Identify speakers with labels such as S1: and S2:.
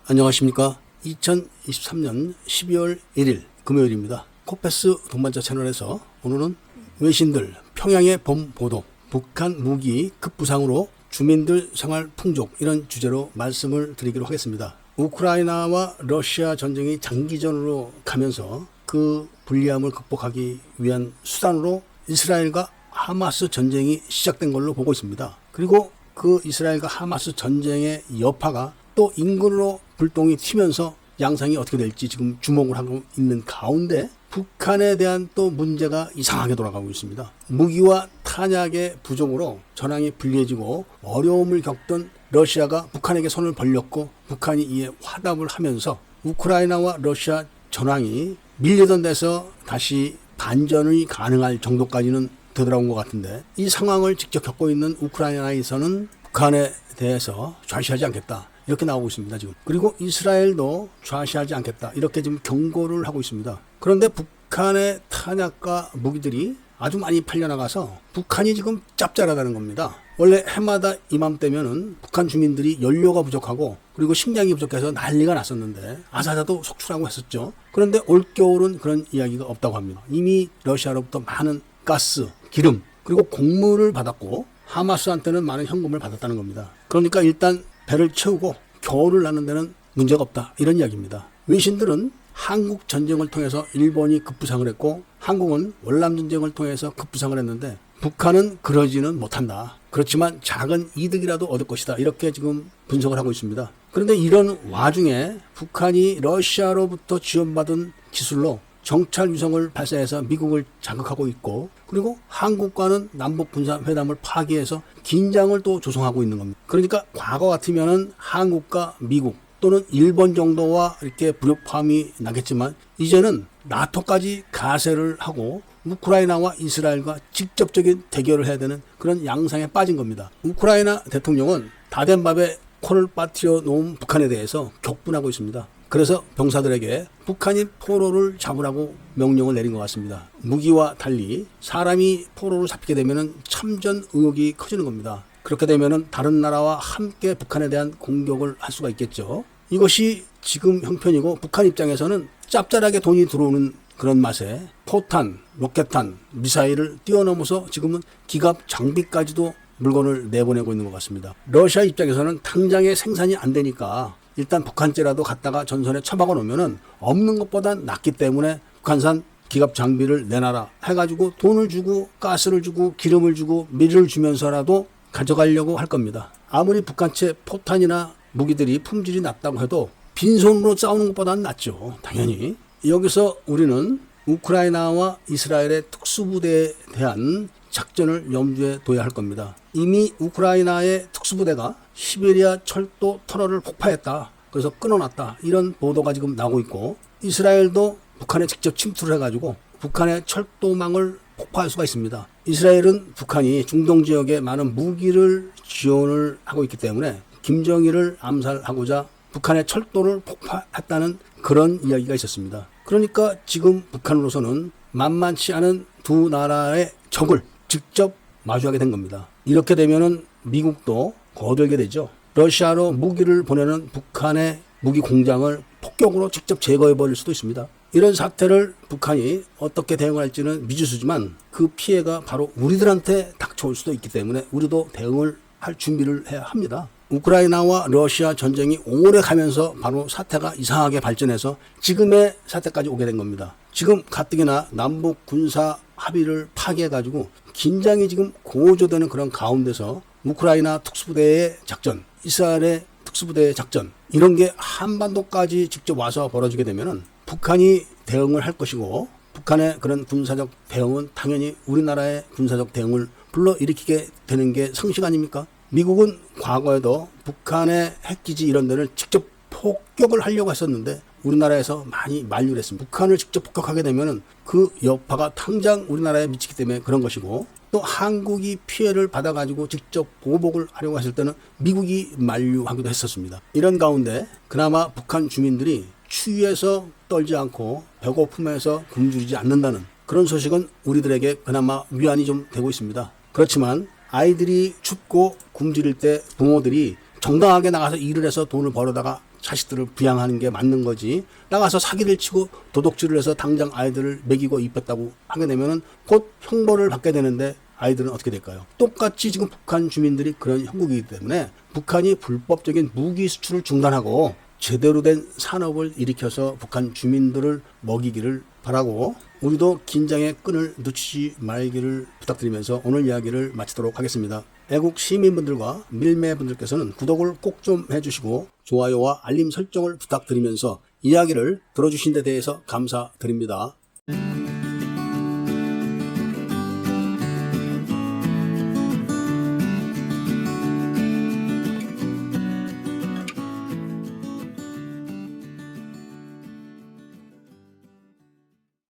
S1: 안녕하십니까. 2023년 12월 1일 금요일입니다. 코패스 동반자 채널에서 오늘은 외신들 평양의 봄 보도, 북한 무기 급부상으로 주민들 생활 풍족, 이런 주제로 말씀을 드리기로 하겠습니다. 우크라이나와 러시아 전쟁이 장기전으로 가면서 그 불리함을 극복하기 위한 수단으로 이스라엘과 하마스 전쟁이 시작된 걸로 보고 있습니다. 그리고 그 이스라엘과 하마스 전쟁의 여파가 또 인근으로 불똥이 튀면서 양상이 어떻게 될지 지금 주목을 하고 있는 가운데 북한에 대한 또 문제가 이상하게 돌아가고 있습니다. 무기와 탄약의 부족으로 전황이 불리해지고 어려움을 겪던 러시아가 북한에게 손을 벌렸고, 북한이 이에 화답을 하면서 우크라이나와 러시아 전황이 밀리던 데서 다시 반전이 가능할 정도까지는 되돌아온 것 같은데, 이 상황을 직접 겪고 있는 우크라이나에서는 북한에 대해서 좌시하지 않겠다, 이렇게 나오고 있습니다, 지금. 그리고 이스라엘도 좌시하지 않겠다, 이렇게 지금 경고를 하고 있습니다. 그런데 북한의 탄약과 무기들이 아주 많이 팔려나가서 북한이 지금 짭짤하다는 겁니다. 원래 해마다 이맘때면은 북한 주민들이 연료가 부족하고 그리고 식량이 부족해서 난리가 났었는데 아사자도 속출하고 했었죠. 그런데 올겨울은 그런 이야기가 없다고 합니다. 이미 러시아로부터 많은 가스, 기름, 그리고 곡물을 받았고 하마스한테는 많은 현금을 받았다는 겁니다. 그러니까 일단 배를 채우고 겨울을 나는 데는 문제가 없다, 이런 이야기입니다. 외신들은 한국 전쟁을 통해서 일본이 급부상을 했고 한국은 월남 전쟁을 통해서 급부상을 했는데 북한은 그러지는 못한다. 그렇지만 작은 이득이라도 얻을 것이다, 이렇게 지금 분석을 하고 있습니다. 그런데 이런 와중에 북한이 러시아로부터 지원받은 기술로 정찰 위성을 발사해서 미국을 자극하고 있고, 그리고 한국과는 남북 군사회담을 파기해서 긴장을 또 조성하고 있는 겁니다. 그러니까 과거 같으면은 한국과 미국 또는 일본 정도와 이렇게 불협화음이 나겠지만 이제는 나토까지 가세를 하고 우크라이나와 이스라엘과 직접적인 대결을 해야 되는 그런 양상에 빠진 겁니다. 우크라이나 대통령은 다 된 밥에 코를 빠뜨려 놓은 북한에 대해서 격분하고 있습니다. 그래서 병사들에게 북한이 포로를 잡으라고 명령을 내린 것 같습니다. 무기와 달리 사람이 포로를 잡히게 되면 참전 의혹이 커지는 겁니다. 그렇게 되면 다른 나라와 함께 북한에 대한 공격을 할 수가 있겠죠. 이것이 지금 형편이고, 북한 입장에서는 짭짤하게 돈이 들어오는 그런 맛에 포탄, 로켓탄, 미사일을 뛰어넘어서 지금은 기갑 장비까지도 물건을 내보내고 있는 것 같습니다. 러시아 입장에서는 당장에 생산이 안 되니까 일단 북한제라도 갖다가 전선에 처박아 놓으면은 없는 것보단 낫기 때문에 북한산 기갑 장비를 내놔라 해가지고 돈을 주고 가스를 주고 기름을 주고 미를 주면서라도 가져가려고 할 겁니다. 아무리 북한chế 포탄이나 무기들이 품질이 낮다고 해도 빈손으로 싸우는 것보다는 낫죠, 당연히. 여기서 우리는 우크라이나와 이스라엘의 특수부대에 대한 작전을 염두에 둬야 할 겁니다. 이미 우크라이나의 특수부대가 시베리아 철도 터널을 폭파했다, 그래서 끊어놨다, 이런 보도가 지금 나오고 있고, 이스라엘도 북한에 직접 침투를 해가지고 북한의 철도망을 폭파할 수가 있습니다. 이스라엘은 북한이 중동 지역에 많은 무기를 지원을 하고 있기 때문에 김정일을 암살하고자 북한의 철도를 폭파했다는 그런 이야기가 있었습니다. 그러니까 지금 북한으로서는 만만치 않은 두 나라의 적을 직접 마주하게 된 겁니다. 이렇게 되면은 미국도 거들게 되죠. 러시아로 무기를 보내는 북한의 무기 공장을 폭격으로 직접 제거해버릴 수도 있습니다. 이런 사태를 북한이 어떻게 대응을 할지는 미지수지만 그 피해가 바로 우리들한테 닥쳐올 수도 있기 때문에 우리도 대응을 할 준비를 해야 합니다. 우크라이나와 러시아 전쟁이 오래 가면서 바로 사태가 이상하게 발전해서 지금의 사태까지 오게 된 겁니다. 지금 가뜩이나 남북 군사 합의를 파기해가지고 긴장이 지금 고조되는 그런 가운데서 우크라이나 특수부대의 작전, 이스라엘의 특수부대의 작전, 이런 게 한반도까지 직접 와서 벌어지게 되면은 북한이 대응을 할 것이고, 북한의 그런 군사적 대응은 당연히 우리나라의 군사적 대응을 불러일으키게 되는 게 상식 아닙니까? 미국은 과거에도 북한의 핵기지 이런 데를 직접 폭격을 하려고 했었는데 우리나라에서 많이 만류를 했습니다. 북한을 직접 폭격하게 되면 그 여파가 당장 우리나라에 미치기 때문에 그런 것이고, 또 한국이 피해를 받아가지고 직접 보복을 하려고 했을 때는 미국이 만류하기도 했었습니다. 이런 가운데 그나마 북한 주민들이 추위에서 떨지 않고 배고픔에서 굶주리지 않는다는 그런 소식은 우리들에게 그나마 위안이 좀 되고 있습니다. 그렇지만 아이들이 춥고 굶주릴 때 부모들이 정당하게 나가서 일을 해서 돈을 벌어다가 자식들을 부양하는 게 맞는 거지, 나가서 사기를 치고 도둑질을 해서 당장 아이들을 먹이고 입혔다고 하게 되면은 곧 형벌을 받게 되는데 아이들은 어떻게 될까요? 똑같이 지금 북한 주민들이 그런 형국이기 때문에 북한이 불법적인 무기 수출을 중단하고 제대로 된 산업을 일으켜서 북한 주민들을 먹이기를 바라고, 우리도 긴장의 끈을 놓치지 말기를 부탁드리면서 오늘 이야기를 마치도록 하겠습니다. 애국 시민분들과 밀매분들께서는 구독을 꼭 좀 해주시고 좋아요와 알림 설정을 부탁드리면서 이야기를 들어주신 데 대해서 감사드립니다.